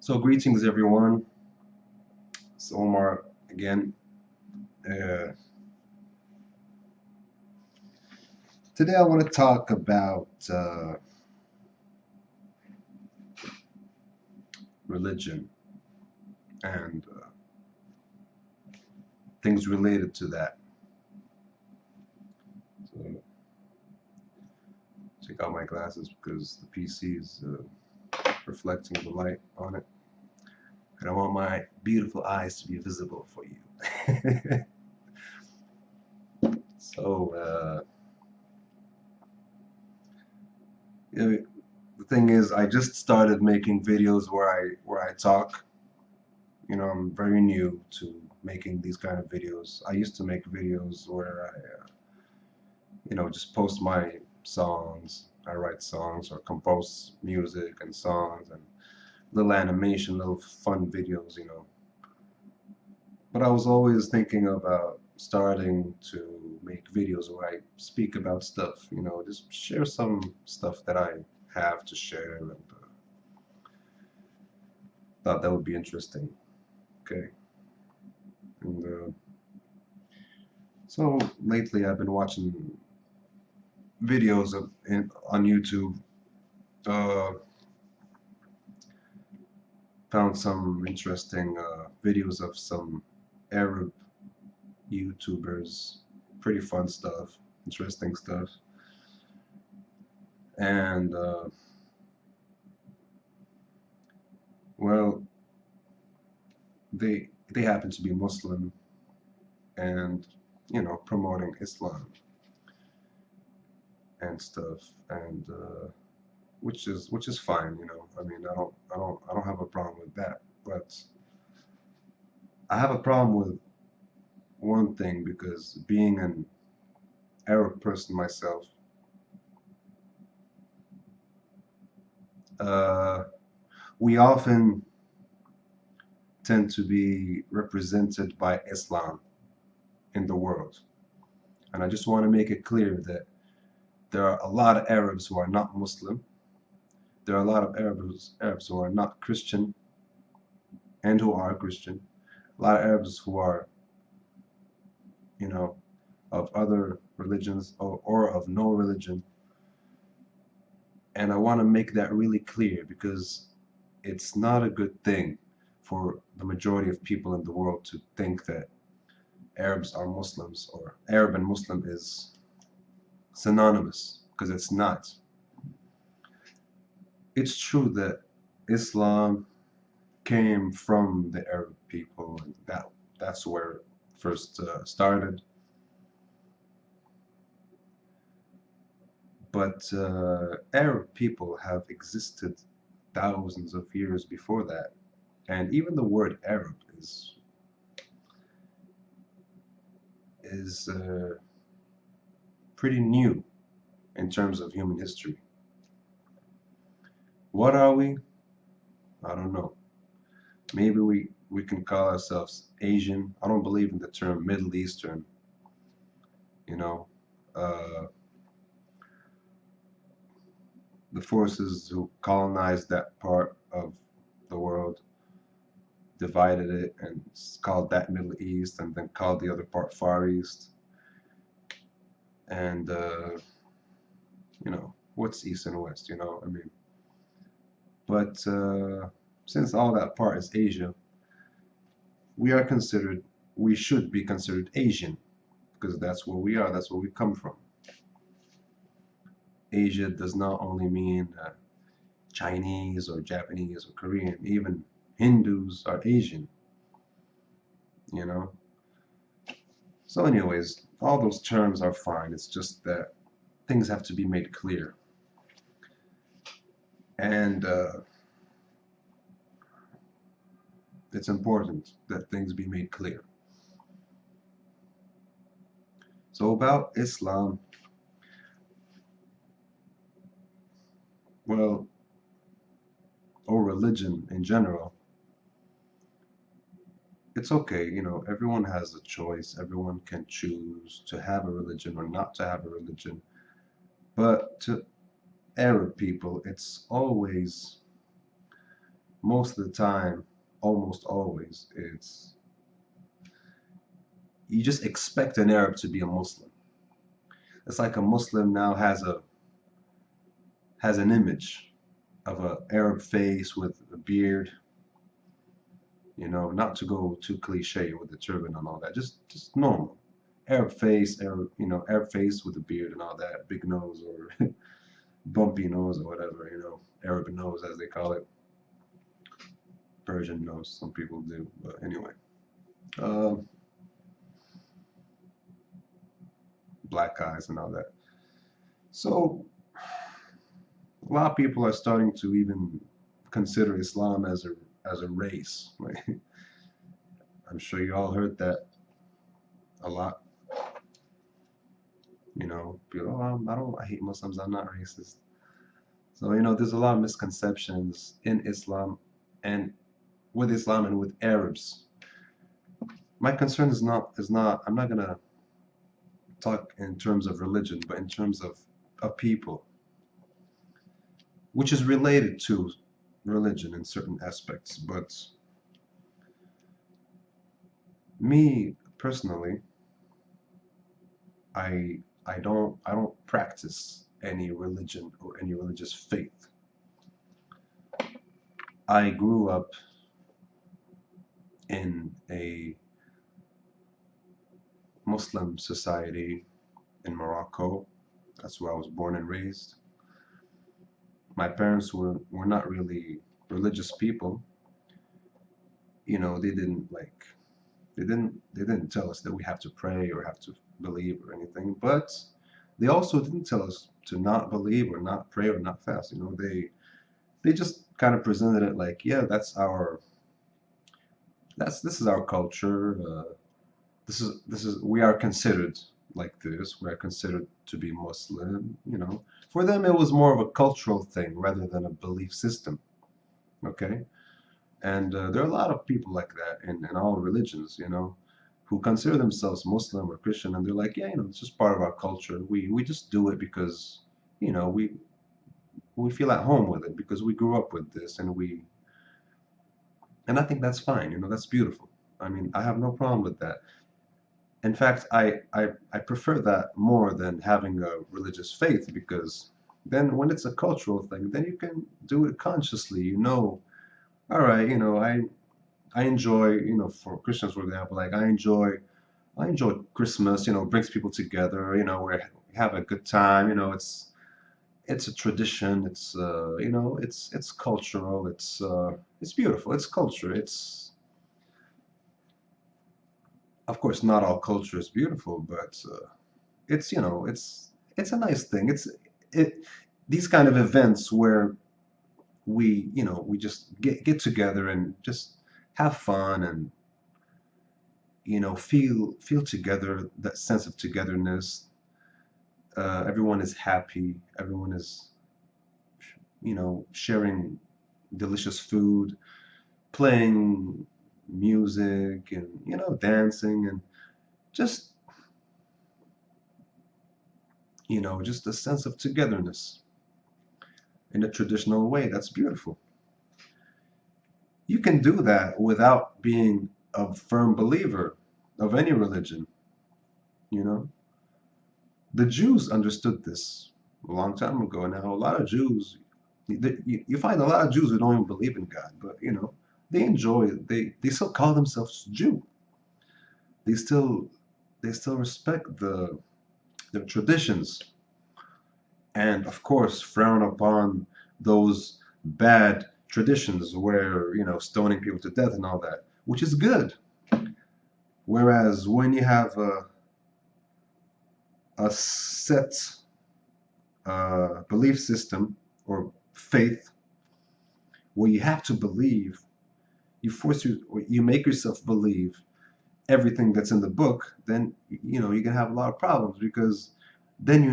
So greetings everyone. It's Omar again. Uh, Today I want to talk about religion and things related to that. So take out my glasses because the PC is reflecting the light on it, and I want my beautiful eyes to be visible for you. so you know, the thing is, I just started making videos where I talk. I'm very new to making these kind of videos. I used to make videos where I just post my songs. I write songs or compose music and songs and little animation, little fun videos. But I was always thinking about starting to make videos where I speak about stuff, just share some stuff that I have to share and thought that would be interesting. Okay. And so lately I've been watching videos on YouTube. Uh, Found some interesting videos of some Arab YouTubers. Pretty fun stuff, interesting stuff, and well, they happen to be Muslim and promoting Islam and stuff, and which is fine. I mean, I don't have a problem with that, but I have a problem with one thing because being an Arab person myself, uh, we often tend to be represented by Islam in the world. And I just want to make it clear that there are a lot of Arabs who are not Muslim. There are a lot of Arabs who are not Christian and who are Christian. A lot of Arabs who are, you know, of other religions or of no religion. And I want to make that really clear because it's not a good thing for the majority of people in the world to think that Arabs are Muslims or Arab and Muslim is synonymous, because it's not. It's true that Islam came from the Arab people, and that's where it first started. But Arab people have existed thousands of years before that, and even the word Arab is pretty new in terms of human history. What are we? I don't know. Maybe we can call ourselves Asian. I don't believe in the term Middle Eastern. You know, uh, the forces who colonized that part of the world divided it and called that Middle East, and then called the other part Far East. And what's East and West? I mean, but since all that part is Asia, we are considered, we should be considered Asian because that's where we are. That's where we come from. Asia does not only mean Chinese or Japanese or Korean. Even Hindus are Asian, you know. So, anyways, all those terms are fine. It's just that things have to be made clear, and it's important that things be made clear. So, about Islam, well, or religion in general, it's okay. Everyone has a choice. Everyone can choose to have a religion or not to have a religion. But Arab people, it's always, most of the time, almost always, it's, you just expect an Arab to be a Muslim. It's like a Muslim now has an image of a Arab face with a beard, not to go too cliche with the turban and all that, just normal. Arab face, Arab face with a beard and all that, big nose or bumpy nose or whatever, Arab nose as they call it, Persian nose, some people do, but anyway. Um, Black eyes and all that. So a lot of people are starting to even consider Islam as a race. Like, I'm sure you all heard that a lot. People, oh, I hate Muslims. I'm not racist. So there's a lot of misconceptions in Islam, and with Islam and with Arabs. My concern is not. I'm not gonna talk in terms of religion, but in terms of a people, which is related to religion in certain aspects. But me personally, I don't practice any religion or any religious faith. I grew up in a Muslim society in Morocco. That's where I was born and raised. My parents were not really religious people. They didn't like they didn't tell us that we have to pray or have to believe or anything, but they also didn't tell us to not believe or not pray or not fast. They just kind of presented it like, yeah, this is our culture. This is we are considered like this. We are considered to be Muslim. For them it was more of a cultural thing rather than a belief system. Okay, and there are a lot of people like that in all religions. Who consider themselves Muslim or Christian, and they're like, yeah, it's just part of our culture. We just do it because you know we feel at home with it because we grew up with this, and I think that's fine. That's beautiful. I mean, I have no problem with that. In fact, I prefer that more than having a religious faith because then when it's a cultural thing, then you can do it consciously. All right, I enjoy, for Christians, for example, like I enjoy Christmas, brings people together, we have a good time, it's a tradition, it's cultural, it's beautiful, it's culture. It's, of course, not all culture is beautiful, but it's a nice thing. It these kind of events where we just get together and just have fun and feel together, that sense of togetherness. Everyone is happy, everyone is sharing delicious food, playing music, and dancing, and just just a sense of togetherness in a traditional way. That's beautiful. You can do that without being a firm believer of any religion. You know, the Jews understood this a long time ago. Now, a lot of Jews, you find a lot of Jews who don't even believe in God, but they enjoy it. They still call themselves Jew. They still they still respect the traditions, and of course frown upon those bad traditions where stoning people to death and all that, which is good. Whereas when you have a set belief system or faith where you have to believe, you make yourself believe everything that's in the book, then you can have a lot of problems because then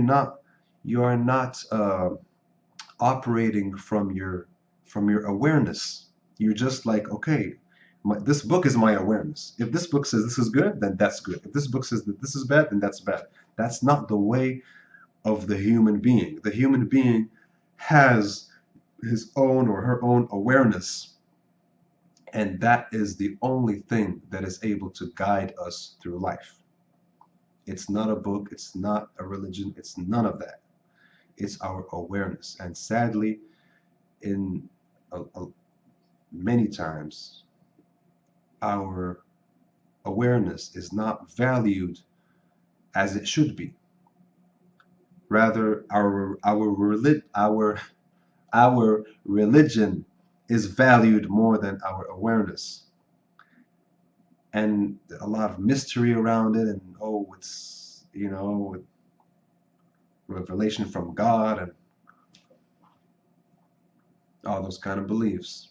you are not operating from your awareness. You're just like, okay, this book is my awareness. If this book says this is good, then that's good. If this book says that this is bad, then that's bad. That's not the way of the human being. The human being has his own or her own awareness, and that is the only thing that is able to guide us through life. It's not a book, it's not a religion, it's none of that. It's our awareness. And sadly, in many times, our awareness is not valued as it should be. Rather, our religion is valued more than our awareness, and a lot of mystery around it. And oh, it's revelation from God and all those kind of beliefs.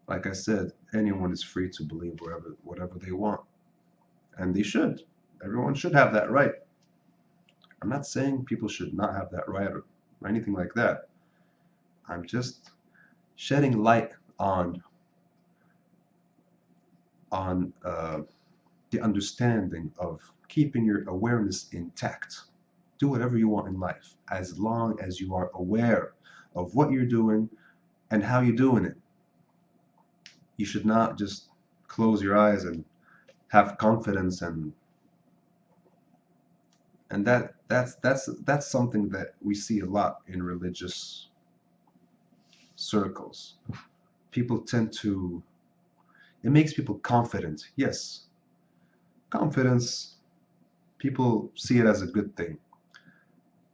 Like I said, anyone is free to believe whatever they want, and they should. Everyone should have that right. I'm not saying people should not have that right or anything like that. I'm just shedding light on the understanding of keeping your awareness intact. Do whatever you want in life, as long as you are aware of what you're doing and how you're doing it. You should not just close your eyes and have confidence, and that's something that we see a lot in religious circles. People tend to, it makes people confident. Yes, confidence, people see it as a good thing.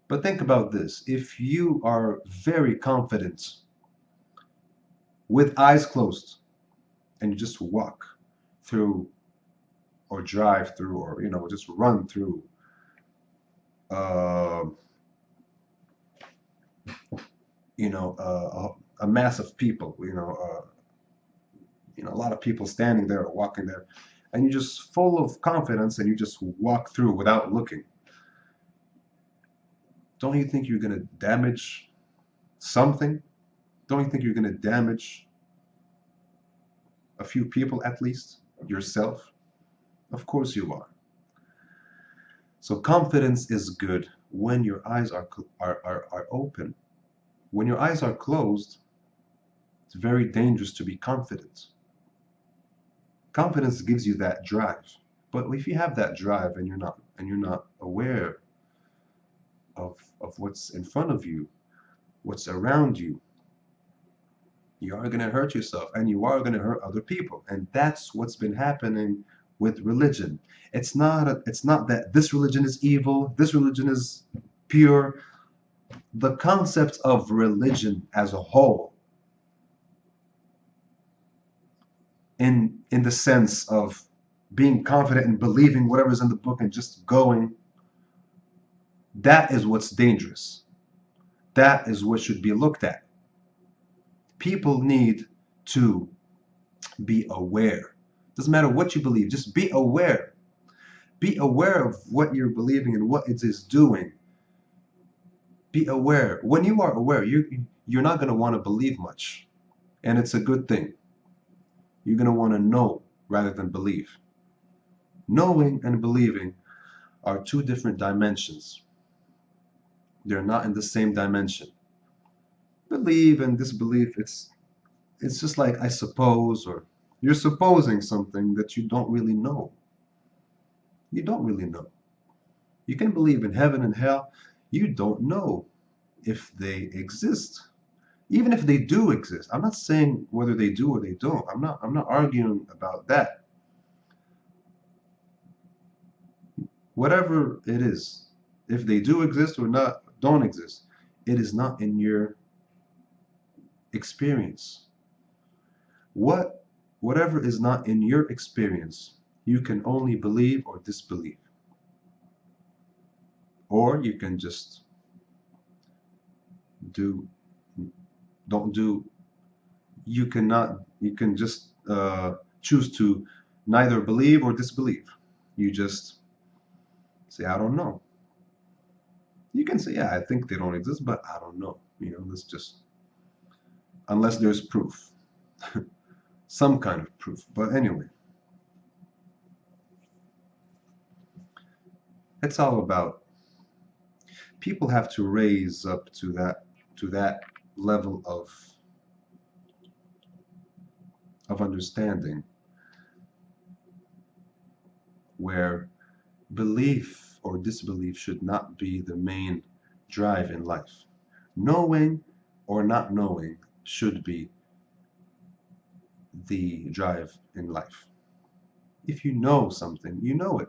But think about this. If you are very confident with eyes closed and you just walk through or drive through or just run through uh, a mass of people, a lot of people standing there or walking there, and you're just full of confidence and you just walk through without looking. Don't you think you're going to damage something? Don't you think you're going to damage a few people, at least yourself? Of course you are. So confidence is good when your eyes are open. When your eyes are closed, it's very dangerous to be confident. Confidence gives you that drive. But if you have that drive and you're not aware of what's in front of you, what's around you, you are going to hurt yourself and you are going to hurt other people. And that's what's been happening with religion. It's not that this religion is evil, this religion is pure. The concept of religion as a whole, in the sense of being confident and believing whatever's in the book and just going, that is what's dangerous. That is what should be looked at. People need to be aware. Doesn't matter what you believe, just be aware. Be aware of what you're believing and what it is doing. Be aware. When you are aware, you're not going to want to believe much, and it's a good thing. You're going to want to know rather than believe. Knowing and believing are two different dimensions. They're not in the same dimension. Believe and disbelief, it's just like I suppose, or you're supposing something that you don't really know. You don't really know. You can believe in heaven and hell. You don't know if they exist. Even if they do exist. I'm not saying whether they do or they don't. I'm not arguing about that. Whatever it is, if they do exist or not, don't exist, it is not in your experience. Whatever is not in your experience, you can only believe or disbelieve. Or you can just don't do, you can just choose to neither believe or disbelieve. You just say, I don't know. You can say, yeah, I think they don't exist, but I don't know. Let's just, unless there's proof, some kind of proof. But anyway, it's all about People have to raise up to that level of understanding where belief or disbelief should not be the main drive in life. Knowing or not knowing should be the drive in life. If you know something, you know it.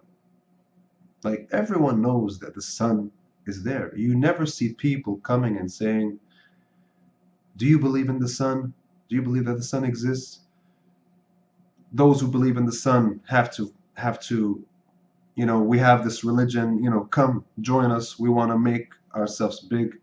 Like everyone knows that the sun is there. You never see people coming and saying, "Do you believe in the sun? Do you believe that the sun exists?" Those who believe in the sun have to, we have this religion, come join us. We want to make ourselves big.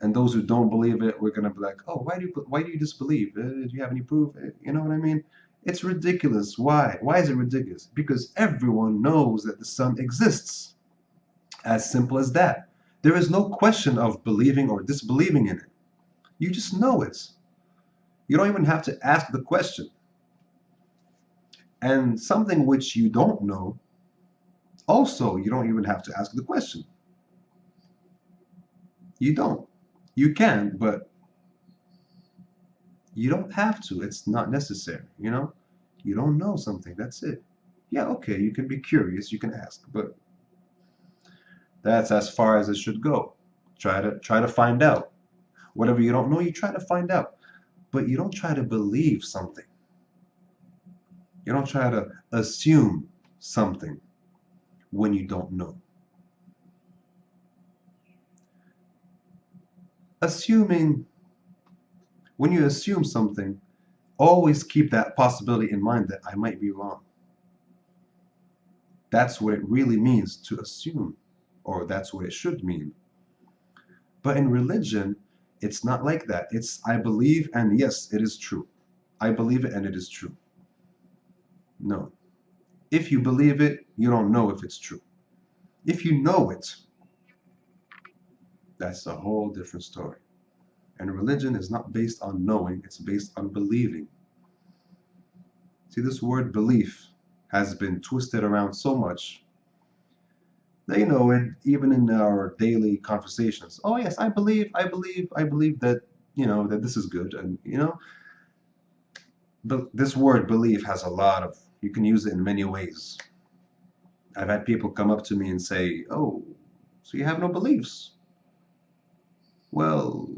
And those who don't believe it, we're gonna be like, "Oh, why do you disbelieve? Do you have any proof?" You know what I mean? It's ridiculous. Why? Why is it ridiculous? Because everyone knows that the sun exists. As simple as that. There is no question of believing or disbelieving in it. You just know it. You don't even have to ask the question. And something which you don't know, also, you don't even have to ask the question. You don't. You can, but you don't have to. It's not necessary, You don't know something. That's it. Yeah, okay, you can be curious, you can ask, but that's as far as it should go. Try to find out. Whatever you don't know, you try to find out. But you don't try to believe something. You don't try to assume something when you don't know. Assuming, when you assume something, always keep that possibility in mind that I might be wrong. That's what it really means to assume, or that's what it should mean. But in religion, it's not like that. It's I believe and yes, it is true. I believe it and it is true. No. If you believe it, you don't know if it's true. If you know it, that's a whole different story. And religion is not based on knowing, it's based on believing. See, this word belief has been twisted around so much that, and even in our daily conversations, oh, yes, I believe that, that this is good. And, this word belief has a lot of, you can use it in many ways. I've had people come up to me and say, "Oh, so you have no beliefs?" Well,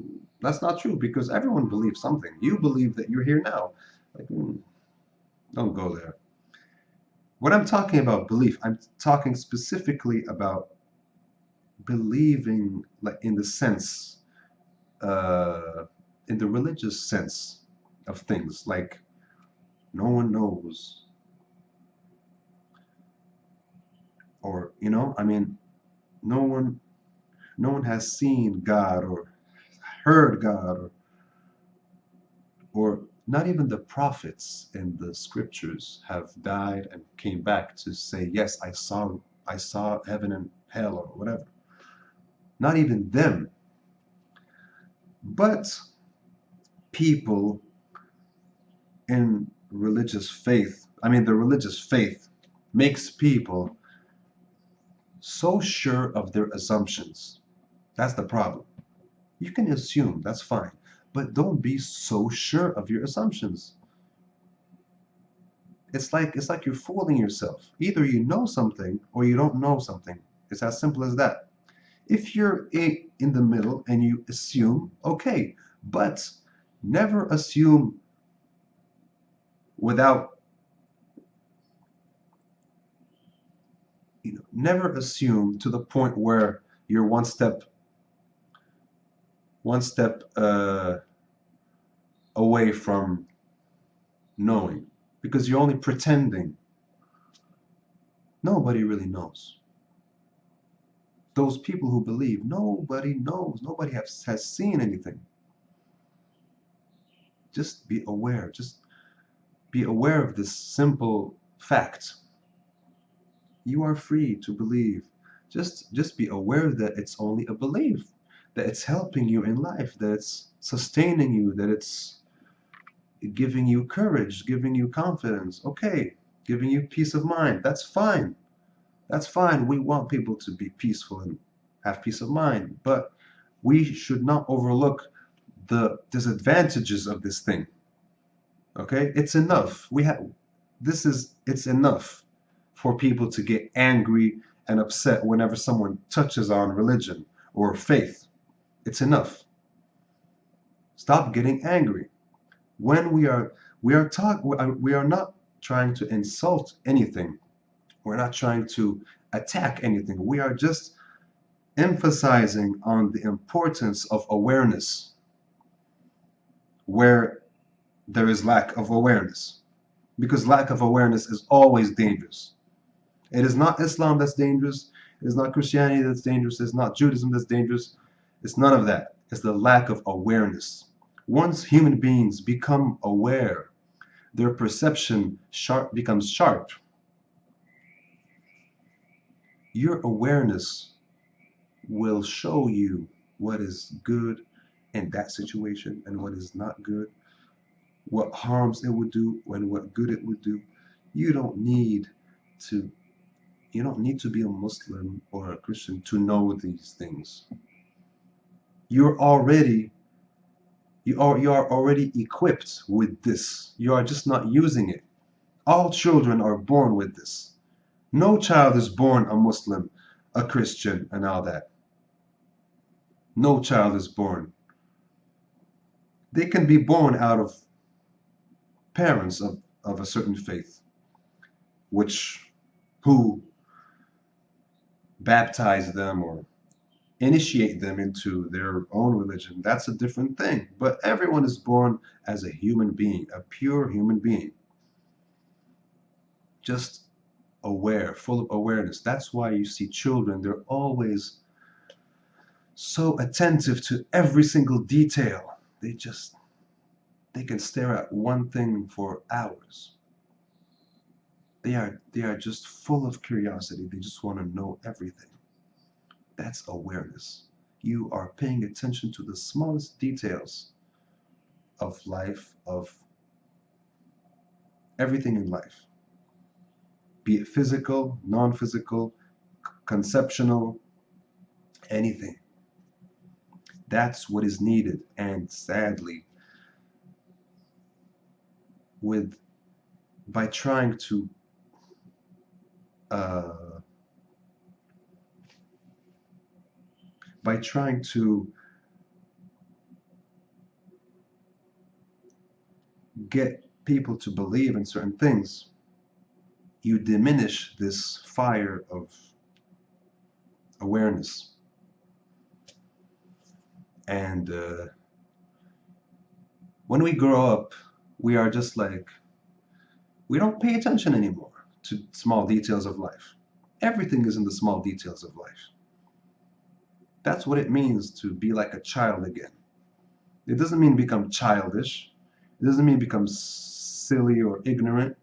that's not true because everyone believes something. You believe that you're here now. Like, don't go there. When I'm talking about belief, I'm talking specifically about believing, like in the sense, in the religious sense of things, like no one knows, or I mean, no one, no one has seen God or heard God, or not even the prophets in the scriptures have died and came back to say, yes, I saw heaven and hell or whatever. Not even them. But people in religious faith, the religious faith makes people so sure of their assumptions. That's the problem. You can assume, that's fine, but don't be so sure of your assumptions. It's like you're fooling yourself. Either you know something or you don't know something. It's as simple as that. If you're in the middle and you assume, okay, but never assume without, never assume to the point where you're one step away from knowing, because you're only pretending. Nobody really knows. Those people who believe, nobody knows. Nobody has seen anything. Just be aware. Just be aware of this simple fact. You are free to believe. Just be aware that it's only a belief, that it's helping you in life, that it's sustaining you, that it's giving you courage, giving you confidence. Okay, giving you peace of mind. That's fine. That's fine. We want people to be peaceful and have peace of mind. But we should not overlook the disadvantages of this thing. Okay, it's enough. It's enough for people to get angry and upset whenever someone touches on religion or faith. It's enough. Stop getting angry. When we are not trying to insult anything. We're not trying to attack anything. We are just emphasizing on the importance of awareness where there is lack of awareness. Because lack of awareness is always dangerous. It is not Islam that's dangerous. It is not Christianity that's dangerous. It's not Judaism that's dangerous. It's none of that. It's the lack of awareness. Once human beings become aware, their perception becomes sharp. Your awareness will show you what is good in that situation and what is not good, what harms it would do and what good it would do. You don't need to be a Muslim or a Christian to know these things. You are already equipped with this. You are just not using it. All children are born with this. No child is born a Muslim, a Christian, and all that. No child is born. They can be born out of parents of a certain faith, who baptize them or initiate them into their own religion. That's a different thing. But everyone is born as a human being, a pure human being. Just aware, full of awareness. That's why you see children, they're always so attentive to every single detail. They can stare at one thing for hours. They are just full of curiosity. They just want to know everything. That's awareness. You are paying attention to the smallest details of life, of everything in life. Be it physical, non-physical, conceptual, anything. That's what is needed. And sadly, by trying to get people to believe in certain things, you diminish this fire of awareness. And when we grow up, we are just like, we don't pay attention anymore to small details of life. Everything is in the small details of life. That's what it means to be like a child again. It doesn't mean become childish. It doesn't mean become silly or ignorant.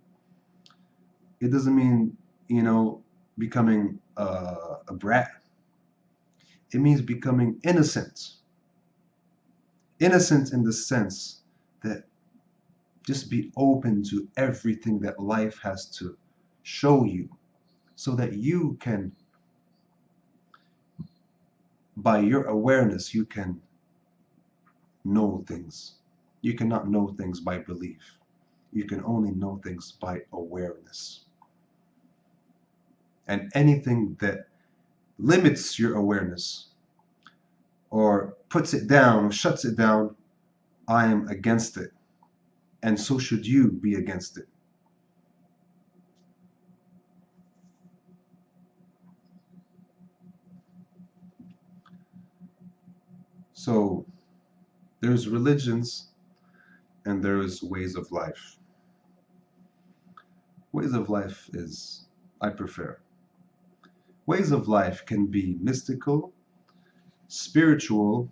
It doesn't mean, becoming a brat. It means becoming innocent. Innocent in the sense that just be open to everything that life has to show you, so that you can, by your awareness, you can know things. You cannot know things by belief. You can only know things by awareness. And anything that limits your awareness or puts it down or shuts it down, I am against it. And so should you be against it. So there's religions and there's ways of life. Ways of life is, I prefer. Ways of life can be mystical, spiritual,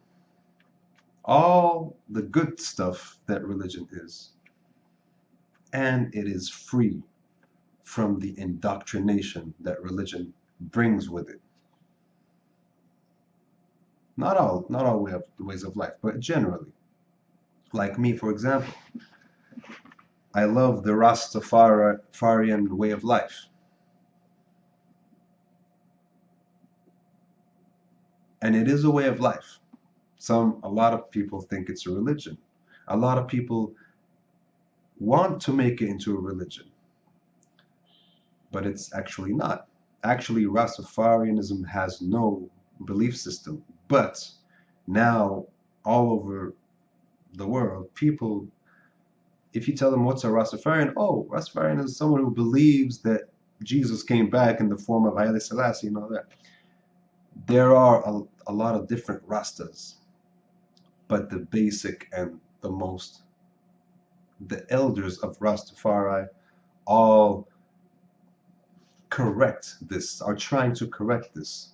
all the good stuff that religion is. And it is free from the indoctrination that religion brings with it. Not all ways of life, but generally. Like me, for example, I love the Rastafarian way of life. And it is a way of life. A lot of people think it's a religion. A lot of people want to make it into a religion, but it's actually not. Actually, Rastafarianism has no belief system. But now, all over the world, people, if you tell them what's a Rastafarian, oh, Rastafarian is someone who believes that Jesus came back in the form of Haile Selassie and all that. There are a lot of different Rastas, but the basic and the elders of Rastafari all are trying to correct this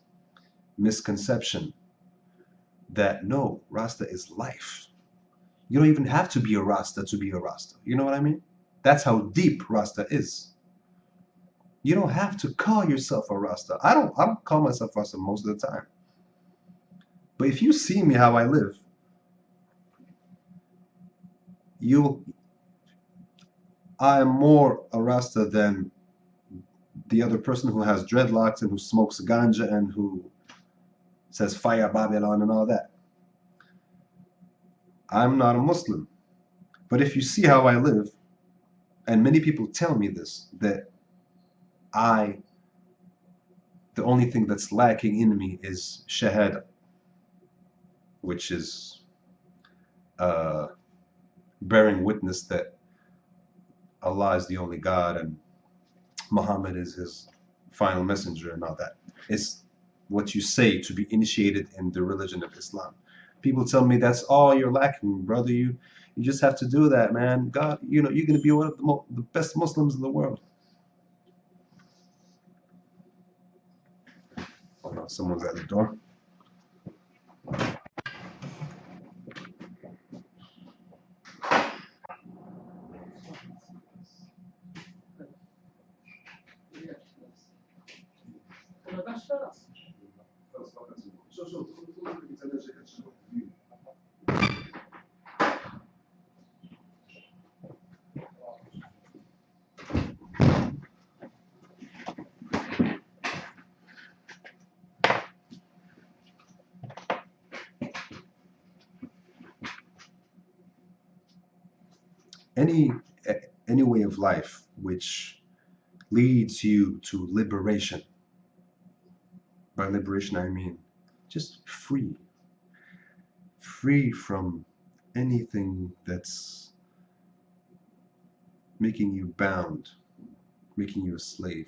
misconception that no, Rasta is life. You don't even have to be a Rasta to be a Rasta. You know what I mean? That's how deep Rasta is. You don't have to call yourself a Rasta. I don't call myself Rasta most of the time. But if you see me how I live, I am more a Rasta than the other person who has dreadlocks and who smokes ganja and who says fire Babylon and all that. I'm not a Muslim. But if you see how I live, and many people tell me this, that the only thing that's lacking in me is Shahada, which is bearing witness that Allah is the only God and Muhammad is his final messenger and all that. It's what you say to be initiated in the religion of Islam. People tell me that's all you're lacking, brother. You just have to do that, man. God, you're going to be one of the best Muslims in the world. Oh no, someone's at the door. Any any way of life which leads you to liberation. By liberation, I mean just free from anything that's making you bound, making you a slave,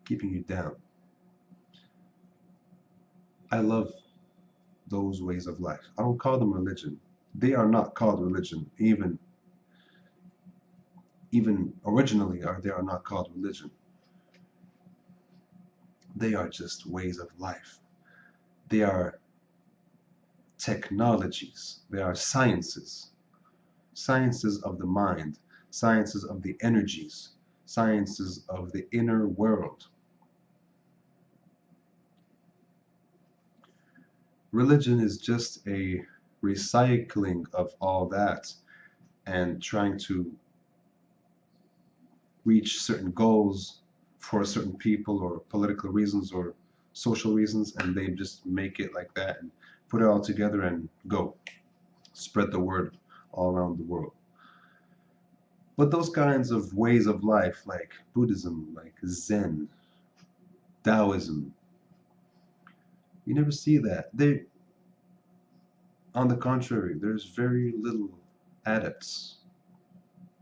keeping you down. I love those ways of life. I don't call them religion. They are not called religion, even originally, they are not called religion. They are just ways of life. They are technologies. They are sciences. Sciences of the mind, sciences of the energies, sciences of the inner world. Religion is just a recycling of all that and trying to reach certain goals for certain people or political reasons or social reasons, and they just make it like that and put it all together and go spread the word all around the world. But those kinds of ways of life, like Buddhism, like Zen, Taoism, you never see that. On the contrary, there's very little adepts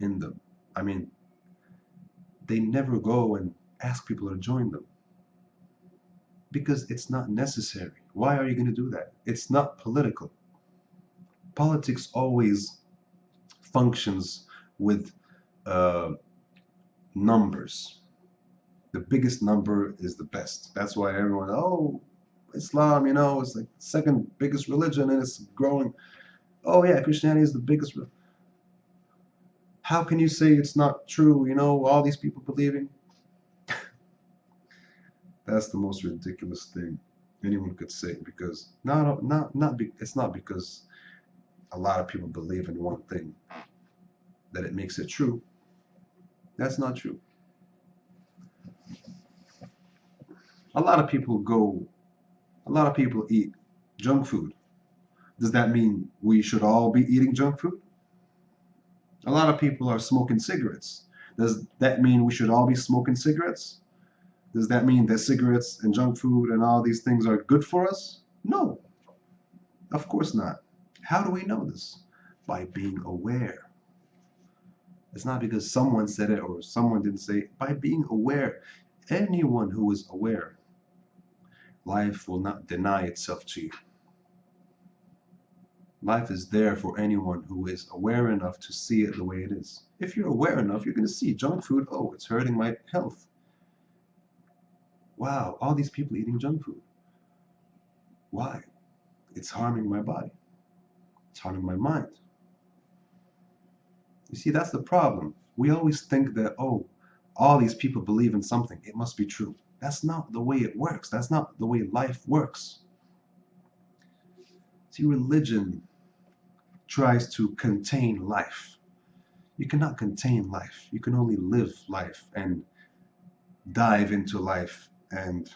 in them. I mean, they never go and ask people to join them because it's not necessary. Why are you going to do that? It's not political. Politics always functions with numbers. The biggest number is the best. That's why everyone, oh, Islam, it's like second biggest religion and it's growing. Oh yeah, Christianity is the biggest. How can you say it's not true? All these people believing. That's the most ridiculous thing anyone could say because it's not because a lot of people believe in one thing that it makes it true. That's not true. A lot of people go, a lot of people eat junk food. Does that mean we should all be eating junk food? A lot of people are smoking cigarettes. Does that mean we should all be smoking cigarettes? Does that mean that cigarettes and junk food and all these things are good for us? No, of course not. How do we know this? By being aware. It's not because someone said it or someone didn't say it. By being aware, anyone who is aware, life will not deny itself to you. Life is there for anyone who is aware enough to see it the way it is. If you're aware enough, you're going to see junk food. Oh, it's hurting my health. Wow, all these people eating junk food. Why? It's harming my body. It's harming my mind. You see, that's the problem. We always think that, oh, all these people believe in something. It must be true. That's not the way it works. That's not the way life works. See, religion tries to contain life. You cannot contain life. You can only live life and dive into life and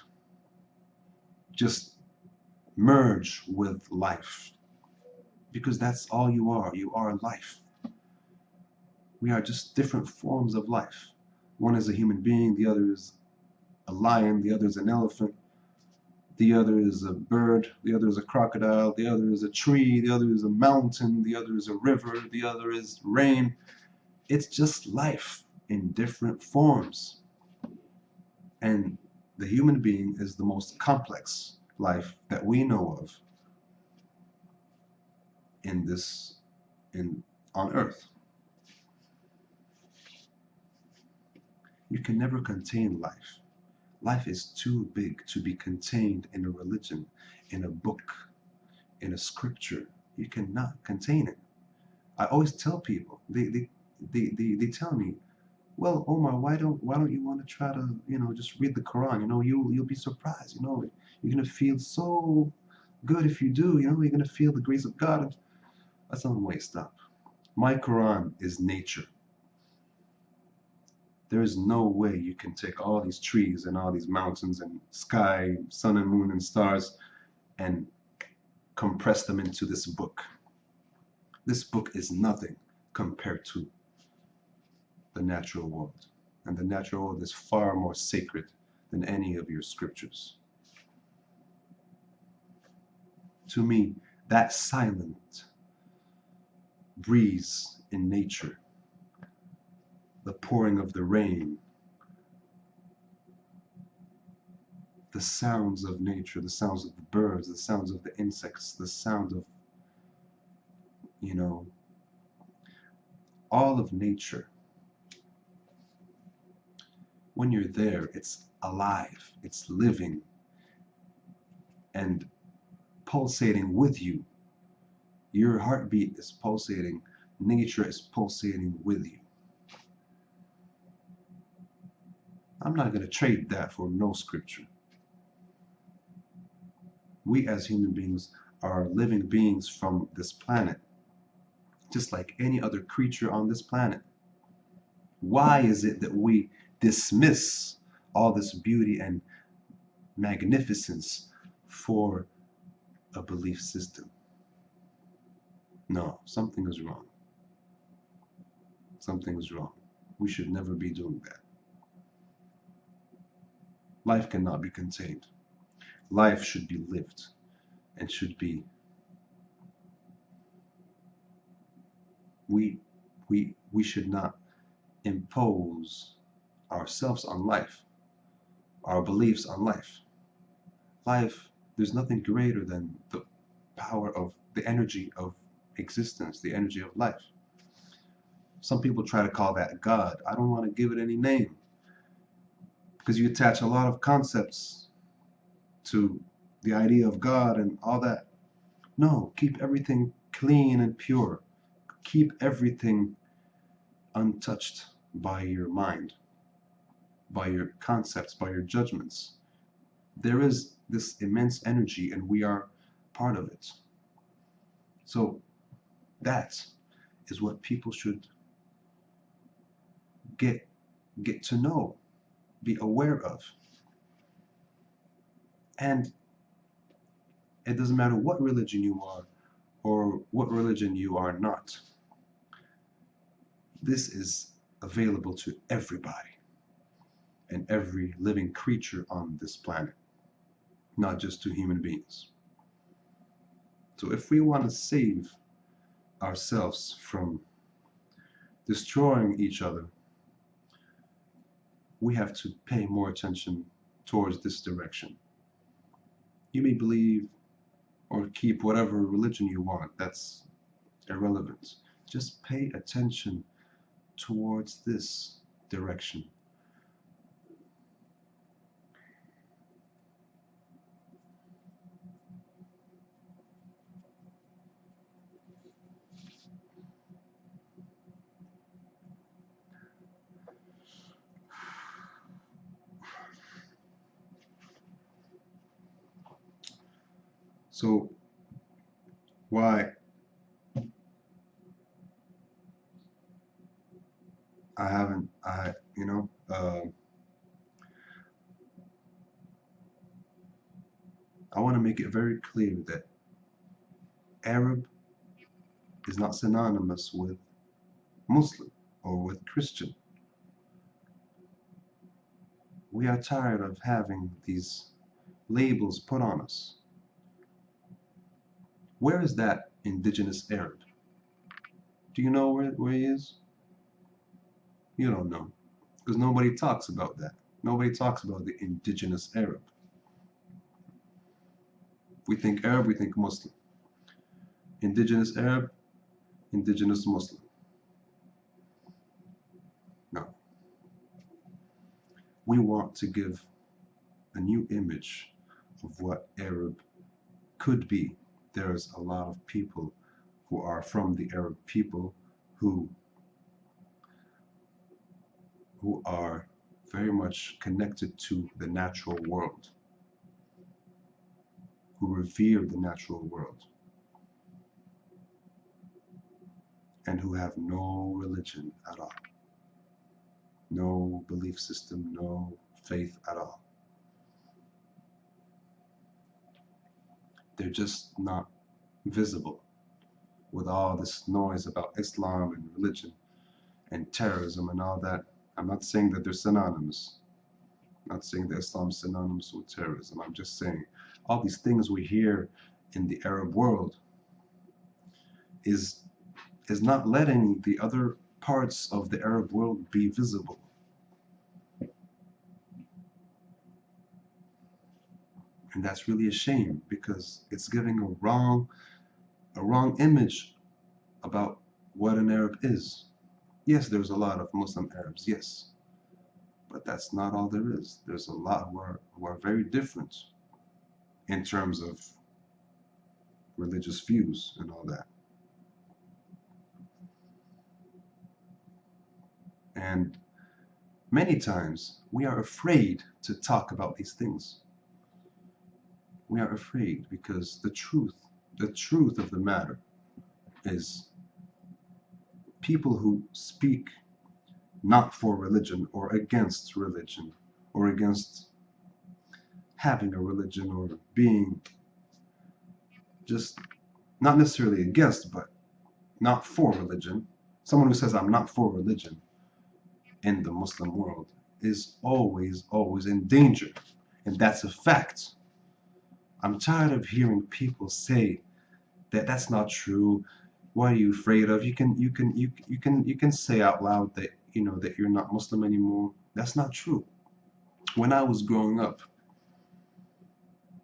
just merge with life. Because that's all you are. You are life. We are just different forms of life. One is a human being, the other is a lion, the other is an elephant, the other is a bird, the other is a crocodile, the other is a tree, the other is a mountain, the other is a river, the other is rain. It's just life in different forms. And the human being is the most complex life that we know of on earth. You can never contain life. Life is too big to be contained in a religion, in a book, in a scripture. You cannot contain it. I always tell people, they tell me, well, Omar, why don't you want to try to, just read the Quran? You'll be surprised. You're gonna feel so good if you do. You're gonna feel the grace of God. I tell them, wait, stop. My Quran is nature. There is no way you can take all these trees and all these mountains and sky, sun and moon and stars and compress them into this book. This book is nothing compared to the natural world. And the natural world is far more sacred than any of your scriptures. To me, that silent breeze in nature, the pouring of the rain, the sounds of nature, the sounds of the birds, the sounds of the insects, the sound of, all of nature. When you're there, it's alive, it's living, and pulsating with you. Your heartbeat is pulsating, nature is pulsating with you. I'm not going to trade that for no scripture. We as human beings are living beings from this planet, just like any other creature on this planet. Why is it that we dismiss all this beauty and magnificence for a belief system? No, something is wrong. Something is wrong. We should never be doing that. Life cannot be contained. Life should be lived and should be. We should not impose ourselves on life, our beliefs on life. Life, there's nothing greater than the power of the energy of existence, the energy of life. Some people try to call that God. I don't want to give it any name because you attach a lot of concepts to the idea of God and all that. No, keep everything clean and pure. Keep everything untouched by your mind, by your concepts, by your judgments. There is this immense energy and we are part of it. So that is what people should get to know, be aware of. And it doesn't matter what religion you are or what religion you are not. This is available to everybody and every living creature on this planet, not just to human beings. So if we want to save ourselves from destroying each other, we have to pay more attention towards this direction. You may believe or keep whatever religion you want, that's irrelevant. Just pay attention towards this direction. So why I haven't, I want to make it very clear that Arab is not synonymous with Muslim or with Christian. We are tired of having these labels put on us. Where is that indigenous Arab? Do you know where he is? You don't know. Because nobody talks about that. Nobody talks about the indigenous Arab. We think Arab, we think Muslim. Indigenous Arab, indigenous Muslim. No. We want to give a new image of what Arab could be. There's a lot of people who are from the Arab people who are very much connected to the natural world, who revere the natural world, and who have no religion at all, no belief system, no faith at all. They're just not visible with all this noise about Islam and religion and terrorism and all that. I'm not saying that they're synonymous. I'm not saying that Islam is synonymous with terrorism. I'm just saying all these things we hear in the Arab world is not letting the other parts of the Arab world be visible. And that's really a shame because it's giving a wrong image about what an Arab is. Yes, there's a lot of Muslim Arabs, yes. But that's not all there is. There's a lot who are very different in terms of religious views and all that. And many times we are afraid to talk about these things. We are afraid because the truth of the matter is people who speak not for religion or against religion or against having a religion or being just not necessarily against, but not for religion. Someone who says, I'm not for religion in the Muslim world is always, always in danger. And that's a fact. I'm tired of hearing people say that that's not true. What are you afraid of? You can say out loud that that you're not Muslim anymore. That's not true. When I was growing up,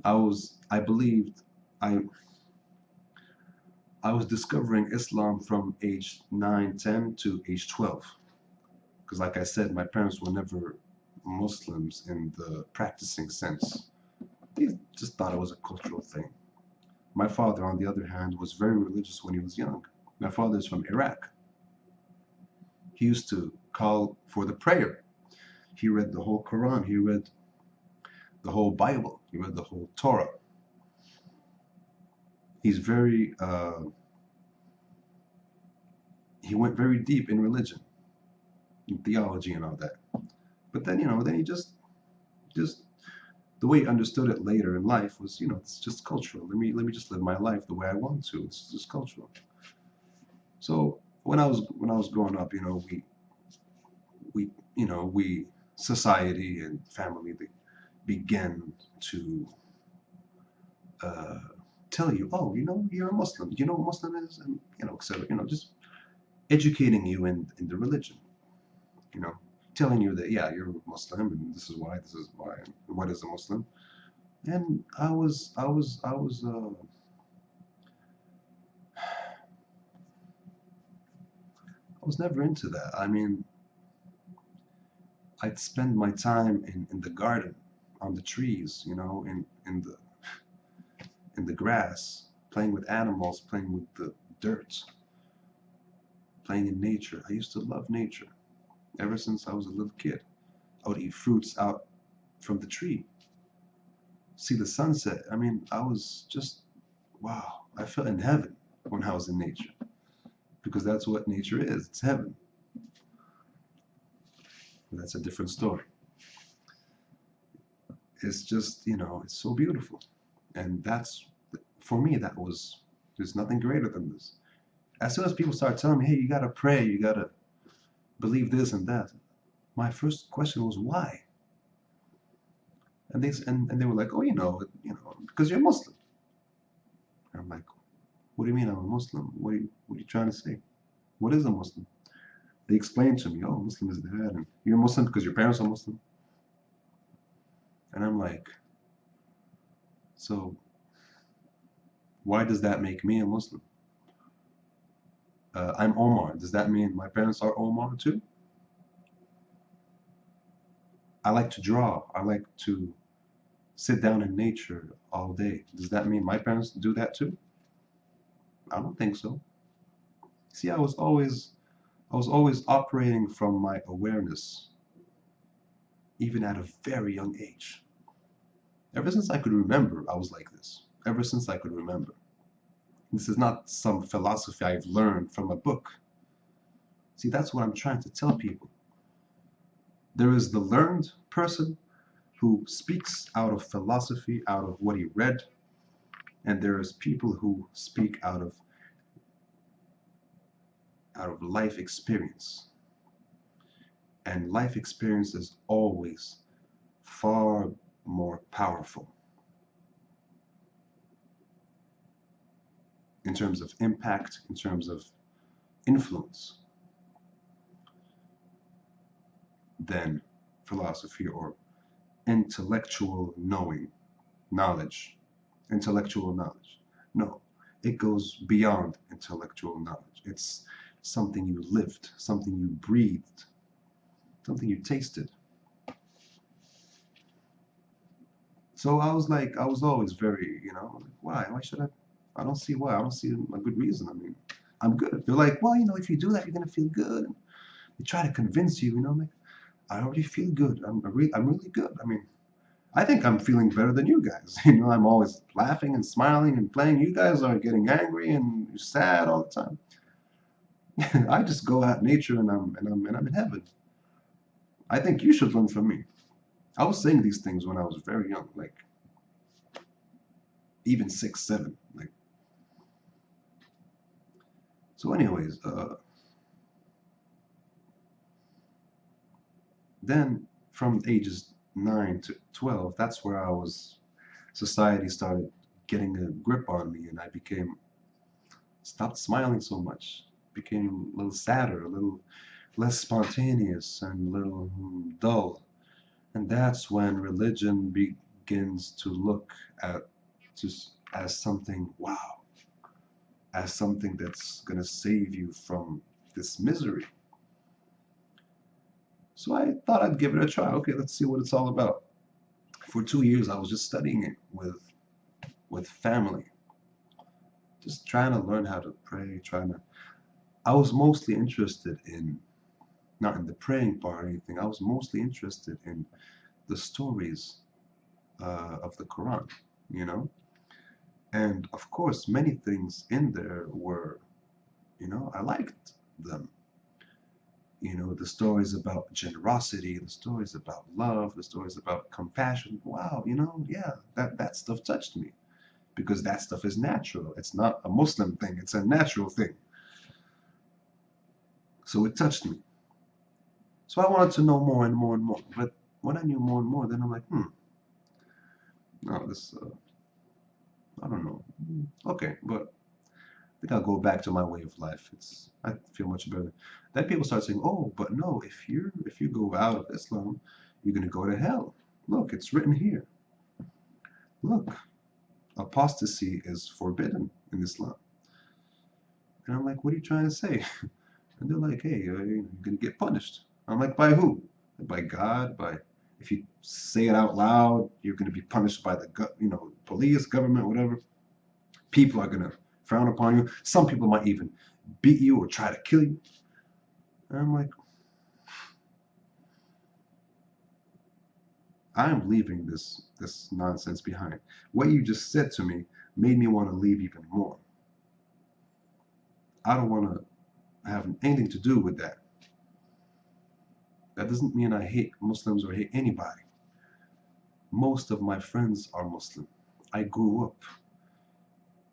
I believed I was discovering Islam from age 9, 10 to age 12. Because like I said, my parents were never Muslims in the practicing sense. They just thought it was a cultural thing. My father, on the other hand, was very religious when he was young. My father is from Iraq. He used to call for the prayer. He read the whole Quran. He read the whole Bible. He read the whole Torah. He's he went very deep in religion, in theology and all that. But then, then he just the the way he understood it later in life was, it's just cultural. Let me just live my life the way I want to. It's just cultural. So when I was growing up, we society and family, they began to uh, tell you, oh, you're a Muslim. You know what Muslim is, and etc. Just educating you in the religion. You know, telling you that, yeah, you're a Muslim, and this is why, and what is a Muslim. And I was never into that. I mean, I'd spend my time in the garden, on the trees, in the grass, playing with animals, playing with the dirt, playing in nature. I used to love nature ever since I was a little kid. I would eat fruits out from the tree, see the sunset. I mean, I was just, wow, I felt in heaven when I was in nature, because that's what nature is. It's heaven. But that's a different story. It's just, it's so beautiful. And that's, for me, there's nothing greater than this. As soon as people start telling me, hey, you gotta pray, you gotta believe this and that, my first question was why? And they were like, oh, because you're Muslim. And I'm like, what do you mean I'm a Muslim? What are you trying to say? What is a Muslim? They explained to me, oh, Muslim is that, and you're Muslim because your parents are Muslim. And I'm like, so why does that make me a Muslim? I'm Omar. Does that mean my parents are Omar too? I like to draw. I like to sit down in nature all day. Does that mean my parents do that too? I don't think so. See, I was always operating from my awareness, even at a very young age. Ever since I could remember, I was like this. Ever since I could remember. This is not some philosophy I've learned from a book. See, that's what I'm trying to tell people. There is the learned person who speaks out of philosophy, out of what he read, and there's people who speak out of life experience. And life experience is always far more powerful in terms of impact, in terms of influence, than philosophy or intellectual knowledge, intellectual knowledge. No, it goes beyond intellectual knowledge. It's something you lived, something you breathed, something you tasted. So I was always very, like, why? Why should I? I don't see why. I don't see a good reason. I mean, I'm good. They're like, well, if you do that, you're gonna feel good. They try to convince you, I'm like, I already feel good. I'm really good. I mean, I think I'm feeling better than you guys. I'm always laughing and smiling and playing. You guys are getting angry and sad all the time. I just go out in nature and I'm in heaven. I think you should learn from me. I was saying these things when I was very young, like even 6, 7. Like, so, anyways, then from ages 9 to 12, that's where society started getting a grip on me, and I stopped smiling so much, became a little sadder, a little less spontaneous, and a little dull. And that's when religion begins to look at just as something, wow, as something that's going to save you from this misery. So I thought I'd give it a try. Okay, let's see what it's all about. For 2 years, I was just studying it with family, just trying to learn how to pray, trying to. I was mostly interested in not in the praying part or anything. I was mostly interested in the stories of the Quran, you know. And of course, many things in there were, I liked them. The stories about generosity, the stories about love, the stories about compassion. Wow, yeah, that stuff touched me because that stuff is natural. It's not a Muslim thing, it's a natural thing. So it touched me. So I wanted to know more and more and more. But when I knew more and more, then I'm like, no, I don't know. Okay, but I think I'll go back to my way of life. I feel much better. Then people start saying, "Oh, but no, if you go out of Islam, you're gonna go to hell. Look, it's written here. Look, apostasy is forbidden in Islam." And I'm like, "What are you trying to say?" And they're like, "Hey, you're gonna get punished." I'm like, "By who? By God? By if you say it out loud, you're gonna be punished by the police, government, whatever. People are gonna frown upon you. Some people might even beat you or try to kill you." And I'm like, I'm leaving this nonsense behind. What you just said to me made me want to leave even more. I don't want to have anything to do with that. That doesn't mean I hate Muslims or hate anybody. Most of my friends are Muslim. I grew up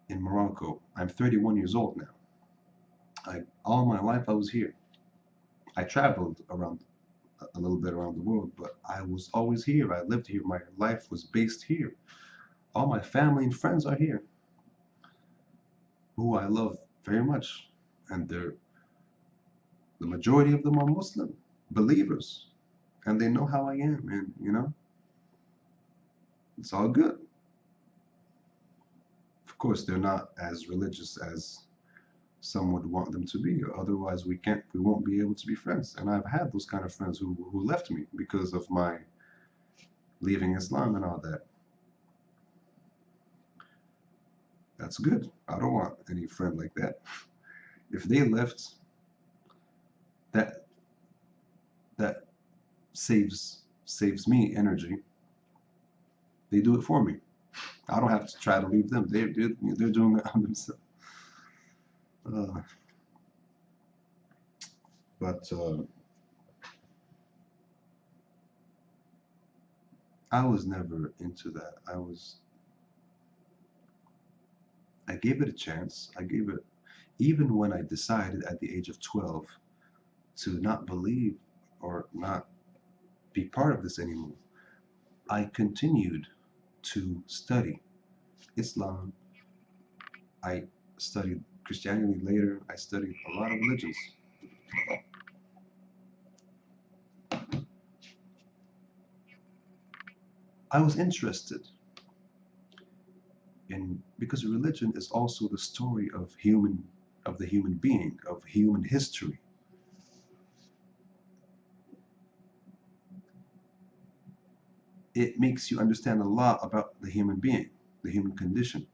in Morocco. I'm 31 years old now. All my life I was here. I traveled around a little bit around the world, but I was always here. I lived here. My life was based here. All my family and friends are here, who I love very much, and the majority of them are Muslim believers, and they know how I am, and it's all good. Of course, they're not as religious as some would want them to be. Otherwise, we won't be able to be friends. And I've had those kind of friends who left me because of my leaving Islam and all that. That's good. I don't want any friend like that. If they left, that that saves me energy. They do it for me. I don't have to try to leave them. They're doing it on themselves. Uh, but I was never into that. I gave it a chance. I gave it, even when I decided at the age of 12 to not believe or not be part of this anymore. I continued to study Islam. I studied Christianity later. I studied a lot of religions. I was interested because religion is also the story of the human being, of human history. It makes you understand a lot about the human being, the human condition.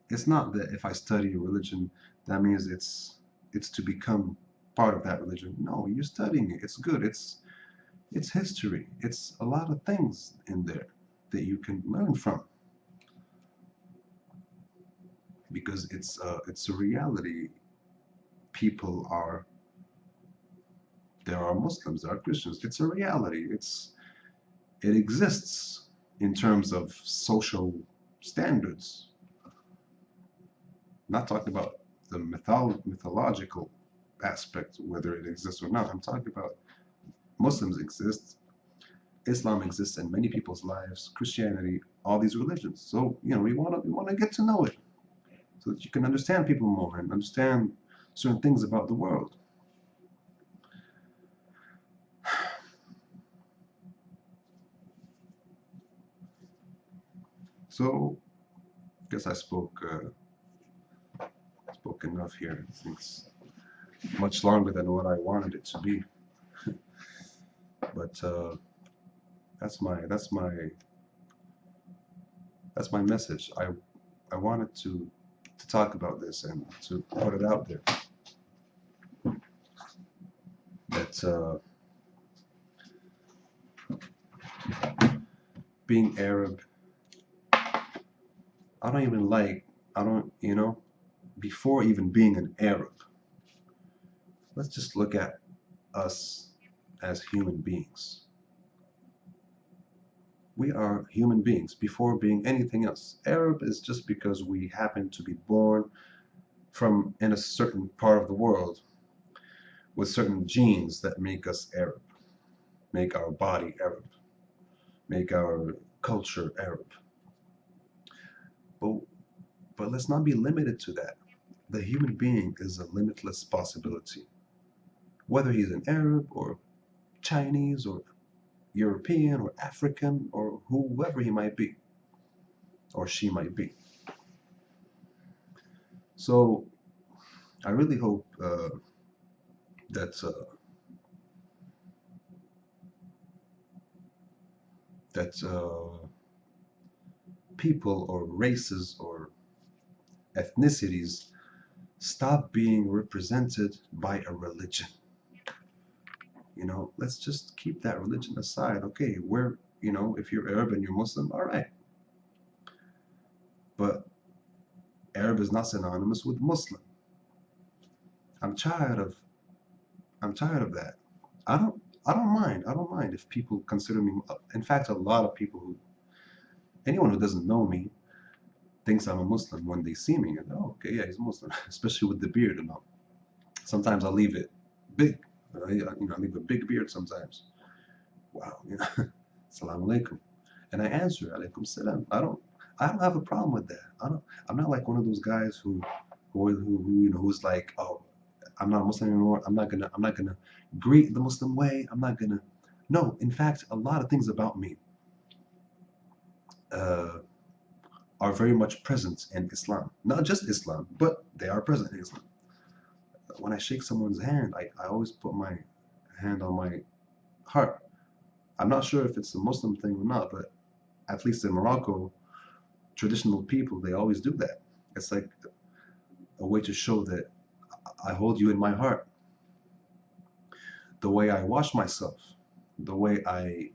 It's not that if I study a religion, that means it's to become part of that religion. No, you're studying it. It's good. It's history. It's a lot of things in there that you can learn from because it's a reality. People are There are Muslims, there are Christians. It's a reality. It exists in terms of social standards. I'm not talking about the mythological aspect, whether it exists or not. I'm talking about Muslims exist, Islam exists in many people's lives, Christianity, all these religions. So we want to get to know it so that you can understand people more and understand certain things about the world. So, I guess I spoke enough here. It's much longer than what I wanted it to be, but that's my that's my that's my message. I wanted to talk about this and to put it out there that being Arab, I don't even like. I don't, before even being an Arab. Let's just look at us as human beings. We are human beings before being anything else. Arab is just because we happen to be born from in a certain part of the world with certain genes that make us Arab, make our body Arab, make our culture Arab. But let's not be limited to that. The human being is a limitless possibility. Whether he's an Arab or Chinese or European or African or whoever he might be or she might be. So I really hope that that people or races or ethnicities stop being represented by a religion. You know, let's just keep that religion aside. Okay, we're, you know, if you're Arab and you're Muslim, all right. But Arab is not synonymous with Muslim. I'm tired of that. I don't I don't mind. I don't mind if people consider me. In fact, a lot of people who anyone who doesn't know me thinks I'm a Muslim when they see me. And, oh, okay, yeah, he's Muslim, especially with the beard and all. Sometimes I leave it big. I leave a big beard sometimes. Wow, you know, Assalamu alaikum. And I answer, alaikum salam. I don't have a problem with that. I'm not like one of those guys who who's like, oh, I'm not a Muslim anymore. I'm not gonna greet the Muslim way. I'm not gonna. No, in fact, a lot of things about me uh, are very much present in Islam. Not just Islam, but they are present in Islam. When I shake someone's hand, I always put my hand on my heart. I'm not sure if it's a Muslim thing or not, but at least in Morocco, traditional people, they always do that. It's like a way to show that I hold you in my heart. The way I wash myself, the way I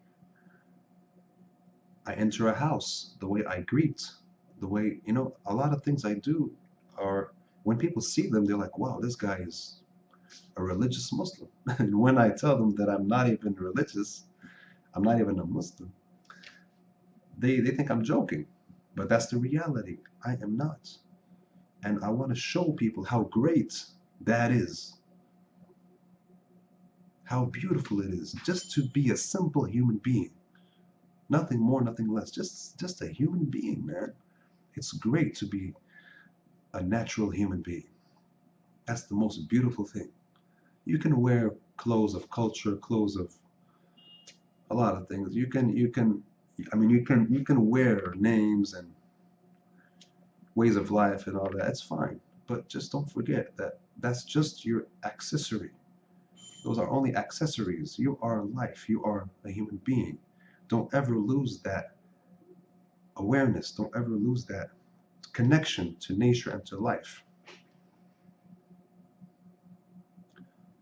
enter a house, the way I greet, the way, you know, a lot of things I do are, when people see them, they're like, wow, this guy is a religious Muslim. And when I tell them that I'm not even religious, I'm not even a Muslim, they think I'm joking. But that's the reality. I am not. And I want to show people how great that is, how beautiful it is just to be a simple human being. Nothing more, nothing less. Just a human being, man. It's great to be a natural human being. That's the most beautiful thing. You can wear clothes of culture, clothes of a lot of things. You can wear names and ways of life and all that. It's fine. But just don't forget that that's just your accessory. Those are only accessories. You are life. You are a human being. Don't ever lose that awareness. Don't ever lose that connection to nature and to life.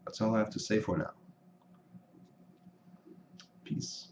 That's all I have to say for now. Peace.